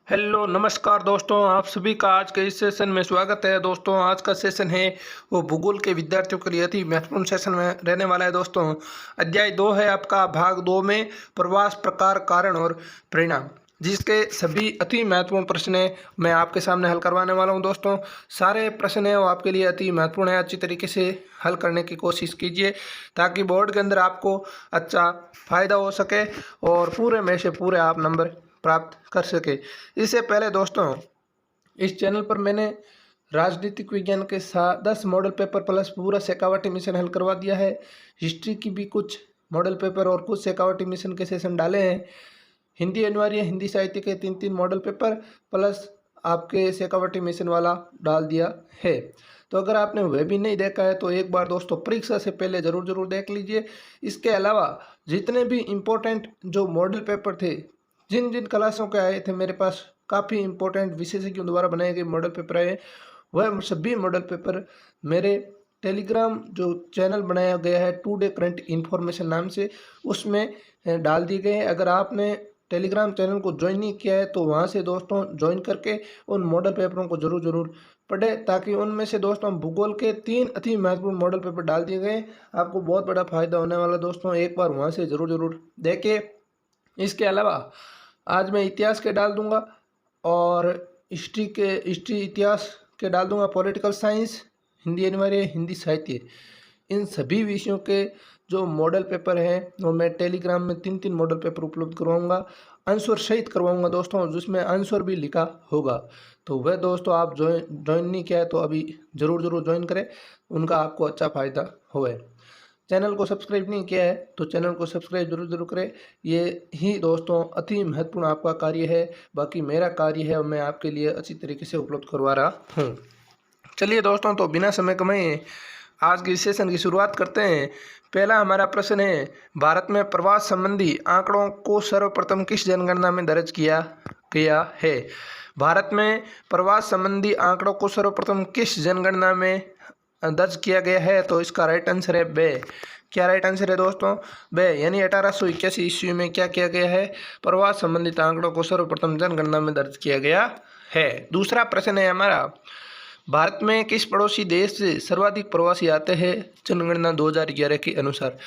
Hello नमस्कार दोस्तों, आप सभी का आज के इस सेशन में स्वागत है। दोस्तों आज का सेशन है वो भूगोल के विद्यार्थियों के लिए अति महत्वपूर्ण सेशन में रहने वाला है। दोस्तों अध्याय 2 है आपका, भाग 2 में प्रवास, प्रकार, कारण और परिणाम, जिसके सभी अति महत्वपूर्ण प्रश्न है मैं आपके सामने हल करवाने वाला हूं। दोस्तों सारे प्रश्न है वो आपके लिए अति महत्वपूर्ण है, अच्छी तरीके से हल करने की कोशिश कीजिए ताकि बोर्ड के अंदर आपको अच्छा फायदा हो सके और पूरे में से पूरे आप नंबर प्राप्त कर सके। इससे पहले दोस्तों इस चैनल पर मैंने राजनीतिक विज्ञान के 10 मॉडल पेपर प्लस पूरा शेखावटी मिशन हल करवा दिया है। हिस्ट्री की भी कुछ मॉडल पेपर और कुछ शेखावटी मिशन के सेशन डाले हैं। हिंदी अनिवार्य हिंदी साहित्य के 3 मॉडल पेपर प्लस आपके शेखावटी मिशन वाला डाल दिया है। तो अगर आपने वह भी नहीं देखा है तो एक बार दोस्तों परीक्षा से पहले ज़रूर देख लीजिए। इसके अलावा जितने भी इम्पोर्टेंट जो मॉडल पेपर थे, जिन जिन क्लासों के आए थे मेरे पास, काफ़ी इंपॉर्टेंट विशेषज्ञों द्वारा बनाए गए मॉडल पेपर आए, वह सभी मॉडल पेपर मेरे टेलीग्राम जो चैनल बनाया गया है टुडे करंट इन्फॉर्मेशन नाम से, उसमें डाल दिए गए हैं। अगर आपने टेलीग्राम चैनल को ज्वाइन नहीं किया है तो वहाँ से दोस्तों ज्वाइन करके उन मॉडल पेपरों को ज़रूर पढ़ें, ताकि उनमें से दोस्तों भूगोल के 3 अति महत्वपूर्ण मॉडल पेपर डाल दिए गए। आपको बहुत बड़ा फायदा होने वाला दोस्तों, एक बार वहाँ से ज़रूर देखिए। इसके अलावा आज मैं इतिहास के डाल दूंगा और हिस्ट्री इतिहास के डाल दूंगा, पॉलिटिकल साइंस, हिंदी अनिवार्य हिंदी साहित्य, इन सभी विषयों के जो मॉडल पेपर हैं वो मैं टेलीग्राम में 3 मॉडल पेपर उपलब्ध करवाऊंगा, आंसर सहित करवाऊंगा दोस्तों, जिसमें आंसर भी लिखा होगा। तो वह दोस्तों आप ज्वाइन नहीं किया है तो अभी ज़रूर ज्वाइन करें, उनका आपको अच्छा फ़ायदा होए। चैनल को सब्सक्राइब नहीं किया है तो चैनल को सब्सक्राइब जरूर करें। ये ही दोस्तों अति महत्वपूर्ण आपका कार्य है, बाकी मेरा कार्य है और मैं आपके लिए अच्छी तरीके से उपलब्ध करवा रहा हूँ। चलिए दोस्तों, तो बिना समय कमाए आज के सेशन की शुरुआत करते हैं। पहला हमारा प्रश्न है, भारत में प्रवास संबंधी आंकड़ों को सर्वप्रथम किस जनगणना में दर्ज किया गया है? भारत में प्रवास संबंधी आंकड़ों को सर्वप्रथम किस जनगणना में दर्ज किया गया है? तो इसका राइट आंसर है बे। क्या राइट आंसर है दोस्तों? बे, यानी 1881 ईस्वी में क्या किया गया है? प्रवास संबंधित आंकड़ों को सर्वप्रथम जनगणना में दर्ज किया गया है। दूसरा प्रश्न है हमारा, भारत में किस पड़ोसी देश से सर्वाधिक प्रवासी आते हैं जनगणना 2011 के अनुसार?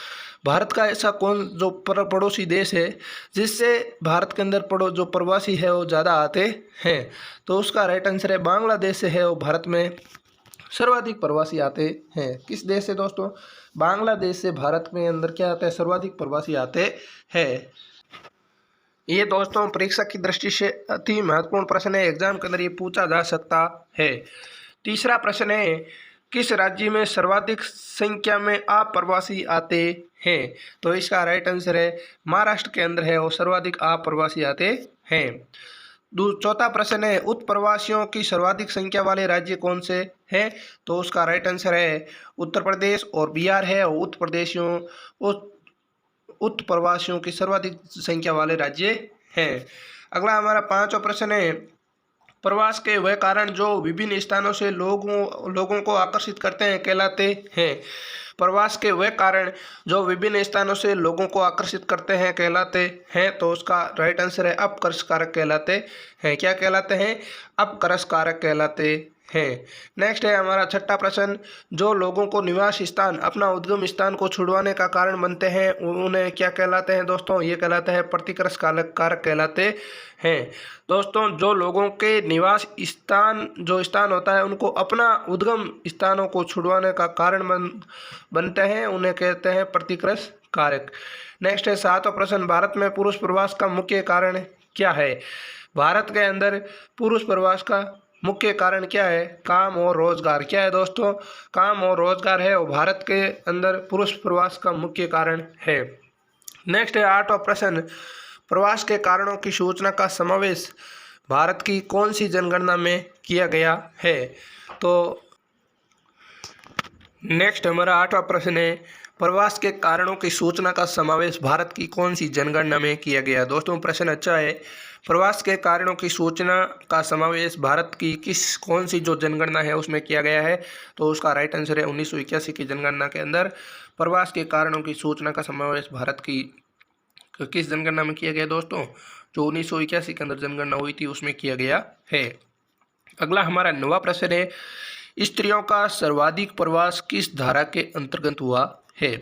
भारत का ऐसा कौन जो पड़ोसी देश है जिससे भारत के अंदर जो प्रवासी है वो ज़्यादा आते हैं? तो उसका राइट आंसर है बांग्लादेश से है वो भारत में सर्वाधिक प्रवासी आते हैं। किस देश से दोस्तों? बांग्लादेश से भारत में अंदर क्या आता है? सर्वाधिक प्रवासी आते हैं। ये दोस्तों परीक्षा की दृष्टि से अति महत्वपूर्ण प्रश्न है, एग्जाम के अंदर ये पूछा जा सकता है। तीसरा प्रश्न है, किस राज्य में सर्वाधिक संख्या में अप्रवासी आते हैं? तो इसका राइट आंसर है महाराष्ट्र के अंदर है वो सर्वाधिक अप्रवासी आते हैं। चौथा प्रश्न है, उत्प्रवासियों की सर्वाधिक संख्या वाले राज्य कौन से हैं? तो उसका राइट आंसर है उत्तर प्रदेश और बिहार है उत्प्रवासियों की सर्वाधिक संख्या वाले राज्य हैं। अगला हमारा पांचवा प्रश्न है, प्रवास के वह कारण जो विभिन्न स्थानों से लोगों को आकर्षित करते हैं कहलाते हैं। प्रवास के वह कारण जो विभिन्न स्थानों से लोगों को आकर्षित करते हैं कहलाते हैं। तो उसका राइट आंसर है अपकर्ष कारक कहलाते हैं। क्या कहलाते हैं? अपकर्ष कारक कहलाते हैं। नेक्स्ट है हमारा छठा प्रश्न, जो लोगों को निवास स्थान अपना उद्गम स्थान को छुड़वाने का कारण बनते हैं उन्हें क्या कहलाते हैं दोस्तों? ये कहलाता है प्रतिकर्ष कारक कहलाते हैं। दोस्तों जो लोगों के निवास स्थान होता है उनको अपना उद्गम स्थानों को छुड़वाने का कारण बनते हैं, उन्हें कहते हैं प्रतिकर्ष कारक। नेक्स्ट है सातवां प्रश्न, भारत में पुरुष प्रवास का मुख्य कारण क्या है? भारत के अंदर पुरुष प्रवास का मुख्य कारण क्या है? काम और रोजगार। क्या है दोस्तों? काम और रोजगार है और भारत के अंदर पुरुष प्रवास का मुख्य कारण है। नेक्स्ट है आठवां प्रश्न, प्रवास के कारणों की सूचना का समावेश भारत की कौन सी जनगणना में किया गया है? तो नेक्स्ट हमारा आठवां प्रश्न है, प्रवास के कारणों की सूचना का समावेश भारत की कौन सी जनगणना में किया गया? दोस्तों प्रश्न अच्छा है। प्रवास के कारणों की सूचना का समावेश भारत की कौन सी जो जनगणना है उसमें किया गया है? तो उसका राइट आंसर है 1981 की जनगणना के अंदर प्रवास के कारणों की सूचना का समावेश भारत की किस जनगणना में किया गया दोस्तों? जो 1981 के अंदर जनगणना हुई थी उसमें किया गया है। अगला हमारा 9वां प्रश्न है, स्त्रियों का सर्वाधिक प्रवास किस धारा के अंतर्गत हुआ है?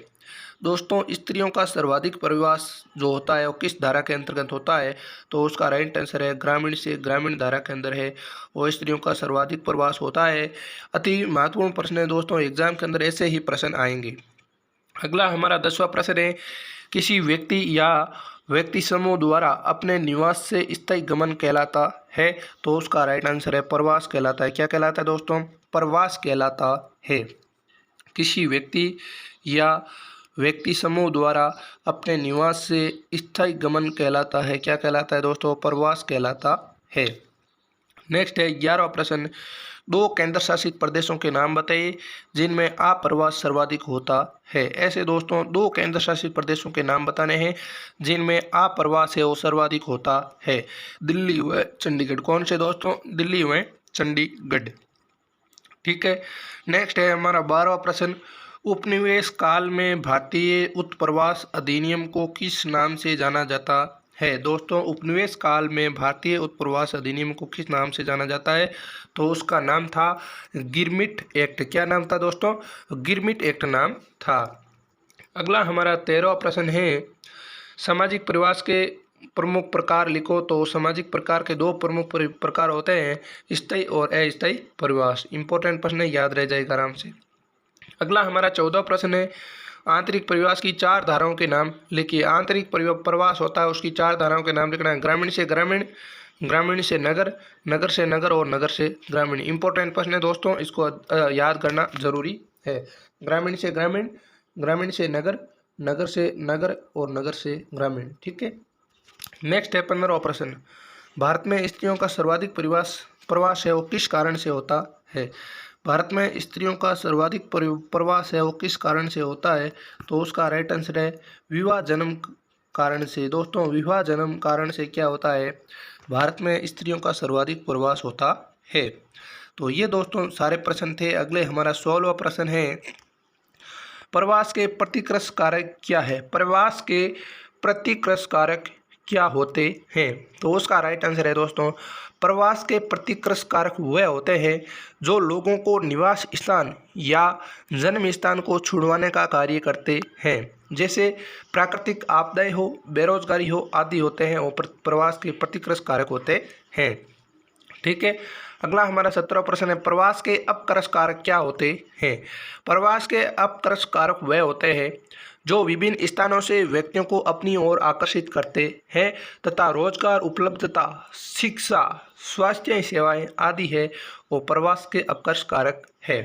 दोस्तों, स्त्रियों का सर्वाधिक प्रवास जो होता है वो किस धारा के अंतर्गत होता है? तो उसका राइट आंसर है ग्रामीण से ग्रामीण धारा के अंदर है वो स्त्रियों का सर्वाधिक प्रवास होता है। अति महत्वपूर्ण प्रश्न है दोस्तों, एग्जाम के अंदर ऐसे ही प्रश्न आएंगे। अगला हमारा 10वां प्रश्न है, किसी व्यक्ति या व्यक्ति समूह द्वारा अपने निवास से स्थायी गमन कहलाता है? तो उसका राइट आंसर है प्रवास कहलाता है। क्या कहलाता है दोस्तों? प्रवास कहलाता है। किसी व्यक्ति या व्यक्ति समूह द्वारा अपने निवास से स्थायी गमन कहलाता है। क्या कहलाता है दोस्तों? प्रवास कहलाता है। नेक्स्ट है 11वां प्रश्न, 2 केंद्र शासित प्रदेशों के नाम बताइए जिनमें अप्रवास सर्वाधिक होता है। ऐसे दोस्तों 2 केंद्र शासित प्रदेशों के नाम बताने हैं जिनमें अप्रवास है वो सर्वाधिक होता है, दिल्ली व चंडीगढ़। कौन से दोस्तों? दिल्ली व चंडीगढ़। ठीक है। नेक्स्ट है हमारा 12वां प्रश्न, उपनिवेश काल में भारतीय उत्प्रवास अधिनियम को किस नाम से जाना जाता है? दोस्तों, उपनिवेश काल में भारतीय उत्प्रवास अधिनियम को किस नाम से जाना जाता है? तो उसका नाम था गिरमिट एक्ट। क्या नाम था दोस्तों? गिरमिट एक्ट नाम था। अगला हमारा 13वां प्रश्न है, सामाजिक प्रवास के प्रमुख प्रकार लिखो। तो सामाजिक प्रकार के 2 प्रमुख प्रकार होते हैं, स्थायी और अस्थायी प्रवास। इंपॉर्टेंट प्रश्न है, याद रह जाएगा आराम से। अगला हमारा 14वां प्रश्न है, आंतरिक प्रवास की 4 धाराओं के नाम लिखिए। आंतरिक प्रवास होता है उसकी 4 धाराओं के नाम लिखना है, ग्रामीण से ग्रामीण, ग्रामीण से नगर, नगर से नगर और नगर से ग्रामीण। इंपॉर्टेंट प्रश्न है दोस्तों, इसको याद करना जरूरी है। ग्रामीण से ग्रामीण, ग्रामीण से नगर, नगर से नगर और नगर से ग्रामीण। ठीक है। नेक्स्ट है 15वां प्रश्न, भारत में स्त्रियों का सर्वाधिक प्रवास है वो किस कारण से होता है? भारत में स्त्रियों का सर्वाधिक प्रवास है वो किस कारण से होता है? तो उसका राइट आंसर है विवाह जन्म कारण से। दोस्तों, विवाह जन्म कारण से क्या होता है? भारत में स्त्रियों का सर्वाधिक प्रवास होता है। तो ये दोस्तों सारे प्रश्न थे। अगले हमारा 16वां प्रश्न है, प्रवास के प्रतिकृष्ट कारक क्या है? प्रवास के प्रतिकृष्ट कारक क्या होते हैं? तो उसका राइट आंसर है दोस्तों, प्रवास के प्रतिकृष्ट कारक वह होते हैं जो लोगों को निवास स्थान या जन्म स्थान को छुड़वाने का कार्य करते हैं, जैसे प्राकृतिक आपदाएं हो, बेरोजगारी हो आदि होते हैं, वो प्रवास के प्रतिकृष्ट कारक होते हैं। ठीक है। अगला हमारा 17वां प्रश्न है, प्रवास के अपकर्ष कारक क्या होते हैं? प्रवास के अपकर्ष कारक वह होते हैं जो विभिन्न स्थानों से व्यक्तियों को अपनी ओर आकर्षित करते हैं तथा रोजगार उपलब्धता, शिक्षा, स्वास्थ्य सेवाएं आदि है वो प्रवास के अपकर्ष कारक है।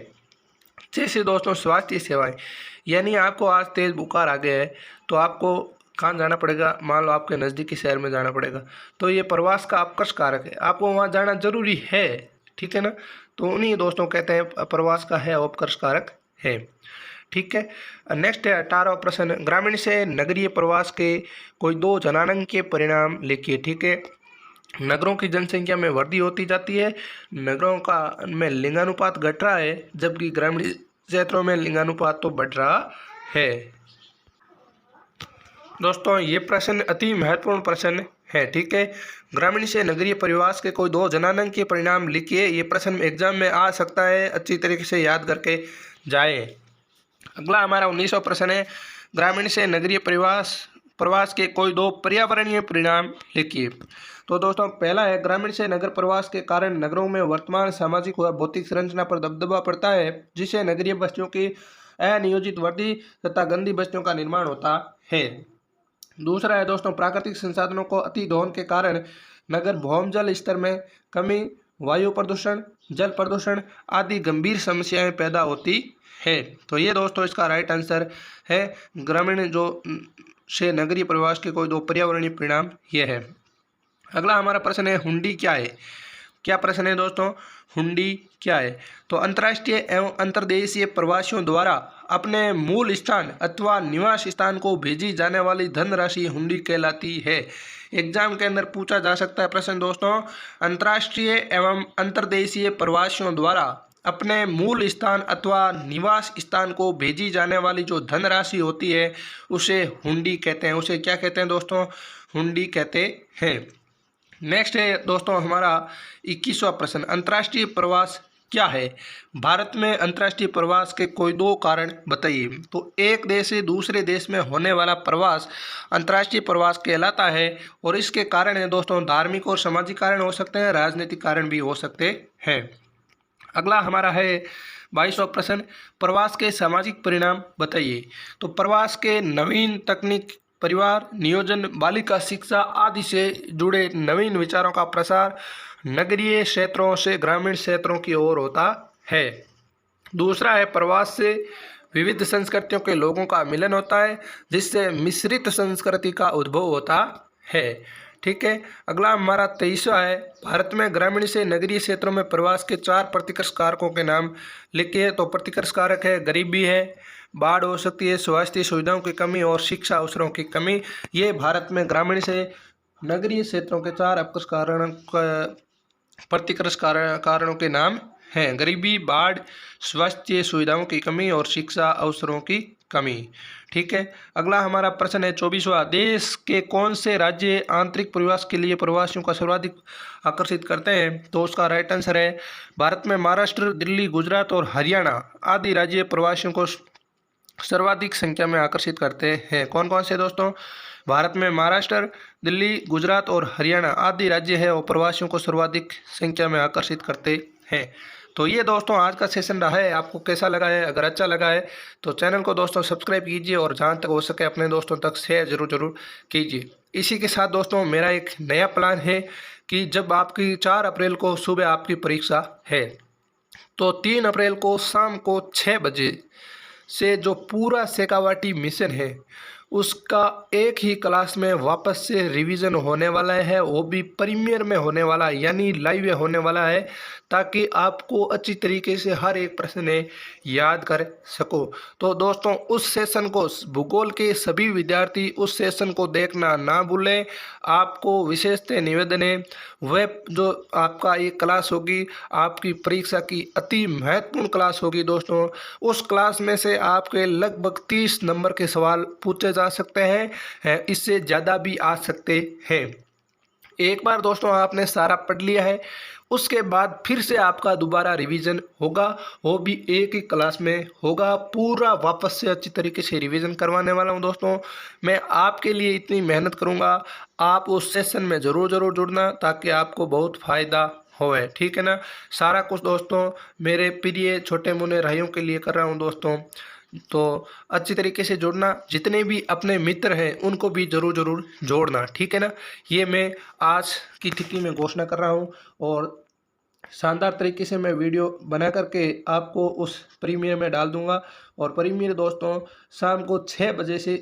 जैसे दोस्तों स्वास्थ्य सेवाएं, यानी आपको आज तेज बुखार आ गया है तो आपको कहाँ जाना पड़ेगा? मान लो आपके नज़दीकी शहर में जाना पड़ेगा, तो ये प्रवास का अपकर्ष कारक है, आपको वहाँ जाना जरूरी है। ठीक है ना? तो उन्हीं दोस्तों कहते हैं प्रवास का है अपकर्ष कारक है। ठीक है। नेक्स्ट है 18वां प्रश्न, ग्रामीण से नगरीय प्रवास के कोई 2 जनांगीय परिणाम लिखिए। ठीक है। नगरों की जनसंख्या में वृद्धि होती जाती है, नगरों का में लिंगानुपात घट रहा है, जबकि ग्रामीण क्षेत्रों में लिंगानुपात तो बढ़ रहा है। दोस्तों, ये प्रश्न अति महत्वपूर्ण प्रश्न है। ठीक है। ग्रामीण से नगरीय प्रवास के कोई 2 जनांगीय परिणाम लिखिए। ये प्रश्न एग्जाम में आ सकता है, अच्छी तरीके से याद करके जाए। अगला हमारा 19वां प्रश्न है, ग्रामीण से नगरीय प्रवास के कोई 2 पर्यावरणीय परिणाम लिखिए। तो दोस्तों पहला है, ग्रामीण से नगर प्रवास के कारण नगरों में वर्तमान सामाजिक व भौतिक संरचना पर दबदबा पड़ता है, जिससे नगरीय बस्तियों की अनियोजित वृद्धि तथा गंदी बस्तियों का निर्माण होता है। दूसरा है दोस्तों, प्राकृतिक संसाधनों को अति दोहन के कारण नगर भौमजल स्तर में कमी, वायु प्रदूषण, जल प्रदूषण आदि गंभीर समस्याएं पैदा होती है। तो ये दोस्तों इसका राइट आंसर है ग्रामीण से नगरीय प्रवास के कोई 2 पर्यावरणीय परिणाम ये है। अगला हमारा प्रश्न है, हुंडी क्या है? क्या प्रश्न है दोस्तों? हुंडी क्या है? तो अंतर्राष्ट्रीय एवं अंतर्देशीय प्रवासियों द्वारा अपने मूल स्थान अथवा निवास स्थान को भेजी जाने वाली धनराशि हुंडी कहलाती है। एग्जाम के अंदर पूछा जा सकता है प्रश्न दोस्तों, अंतर्राष्ट्रीय एवं अंतर्देशीय प्रवासियों द्वारा अपने मूल स्थान अथवा निवास स्थान को भेजी जाने वाली जो धनराशि होती है उसे हुंडी कहते हैं। उसे क्या कहते हैं दोस्तों? हुंडी कहते हैं। नेक्स्ट है दोस्तों हमारा 21वां प्रश्न, अंतर्राष्ट्रीय प्रवास क्या है? भारत में अंतर्राष्ट्रीय प्रवास के कोई दो कारण बताइए। तो एक देश से दूसरे देश में होने वाला प्रवास अंतर्राष्ट्रीय प्रवास कहलाता है और इसके कारण है दोस्तों धार्मिक और सामाजिक कारण हो सकते हैं, राजनीतिक कारण भी हो सकते हैं। अगला हमारा है 22वां प्रश्न, प्रवास के सामाजिक परिणाम बताइए। तो प्रवास के नवीन तकनीक, परिवार नियोजन, बालिका शिक्षा आदि से जुड़े नवीन विचारों का प्रसार नगरीय क्षेत्रों से ग्रामीण क्षेत्रों की ओर होता है। दूसरा है प्रवास से विविध संस्कृतियों के लोगों का मिलन होता है जिससे मिश्रित संस्कृति का उद्भव होता है। ठीक है। अगला हमारा 23वां है, भारत में ग्रामीण से नगरीय क्षेत्रों में प्रवास के 4 प्रतिकर्ष कारकों के नाम लिखिए। तो प्रतिकर्ष कारक है गरीबी है, बाढ़ हो सकती है, स्वास्थ्य सुविधाओं की कमी और शिक्षा अवसरों की कमी। ये भारत में ग्रामीण से नगरीय क्षेत्रों के 4 प्रतिकर्ष कारणों के नाम हैं। गरीबी, बाढ़, स्वास्थ्य सुविधाओं की कमी और शिक्षा अवसरों की कमी। ठीक है। अगला हमारा प्रश्न है 24वां, देश के कौन से राज्य आंतरिक प्रवास के लिए प्रवासियों का सर्वाधिक आकर्षित करते हैं? तो उसका राइट आंसर है भारत में महाराष्ट्र, दिल्ली, गुजरात और हरियाणा आदि राज्य प्रवासियों को सर्वाधिक संख्या में आकर्षित करते हैं। कौन कौन से दोस्तों? भारत में महाराष्ट्र, दिल्ली, गुजरात और हरियाणा आदि राज्य है और प्रवासियों को सर्वाधिक संख्या में आकर्षित करते हैं। तो ये दोस्तों आज का सेशन रहा है। आपको कैसा लगा है? अगर अच्छा लगा है तो चैनल को दोस्तों सब्सक्राइब कीजिए और जहाँ तक हो सके अपने दोस्तों तक शेयर जरूर कीजिए। इसी के साथ दोस्तों मेरा एक नया प्लान है कि जब आपकी 4 अप्रैल को सुबह आपकी परीक्षा है तो 3 अप्रैल को शाम को 6 बजे से जो पूरा शेखावाटी मिशन है उसका एक ही क्लास में वापस से रिवीजन होने वाला है, वो भी प्रीमियर में होने वाला है यानी लाइव होने वाला है, ताकि आपको अच्छी तरीके से हर एक प्रश्न याद कर सको। तो दोस्तों उस सेशन को, भूगोल के सभी विद्यार्थी उस सेशन को देखना ना भूलें। आपको विशेषतः निवेदन है वह जो आपका ये क्लास होगी आपकी परीक्षा की अति महत्वपूर्ण क्लास होगी दोस्तों। उस क्लास में से आपके लगभग 30 नंबर के सवाल पूछे जा सकते हैं, इससे ज़्यादा भी आ सकते हैं। एक बार दोस्तों आपने सारा पढ़ लिया है उसके बाद फिर से आपका दोबारा रिवीजन होगा, वो भी एक ही क्लास में होगा। पूरा वापस से अच्छी तरीके से रिवीजन करवाने वाला हूं दोस्तों। मैं आपके लिए इतनी मेहनत करूंगा, आप उस सेशन में ज़रूर जुड़ना ताकि आपको बहुत फ़ायदा होए। ठीक है ना। सारा कुछ दोस्तों मेरे प्रिय छोटे मुन्ने भाइयों के लिए कर रहा हूँ दोस्तों। तो अच्छी तरीके से जुड़ना, जितने भी अपने मित्र हैं उनको भी जरूर जोड़ना। ठीक है ना। ये मैं आज की तिथि में घोषणा कर रहा हूँ और शानदार तरीके से मैं वीडियो बना करके आपको उस प्रीमियर में डाल दूंगा। और प्रीमियर दोस्तों शाम को 6 बजे से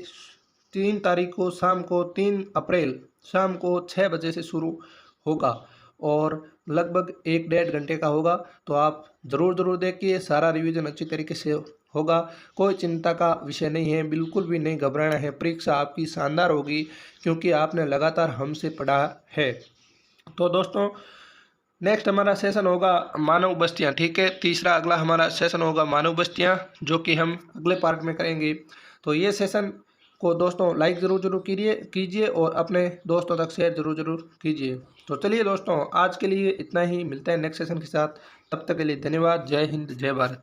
3 तारीख को शाम को 3 अप्रैल शाम को 6 बजे से शुरू होगा और लगभग 1-1.5 घंटे का होगा। तो आप ज़रूर देखिए, सारा रिवीजन अच्छी तरीके से होगा। कोई चिंता का विषय नहीं है, बिल्कुल भी नहीं घबराना है। परीक्षा आपकी शानदार होगी क्योंकि आपने लगातार हमसे पढ़ा है। तो दोस्तों नेक्स्ट हमारा सेशन होगा मानव बस्तियाँ। ठीक है। तीसरा अगला हमारा सेशन होगा मानव बस्तियाँ, जो कि हम अगले पार्ट में करेंगे। तो ये सेशन को दोस्तों लाइक ज़रूर कीजिए और अपने दोस्तों तक शेयर ज़रूर कीजिए। तो चलिए दोस्तों आज के लिए इतना ही, मिलते हैं नेक्स्ट सेशन के साथ। तब तक के लिए धन्यवाद। जय हिंद, जय भारत।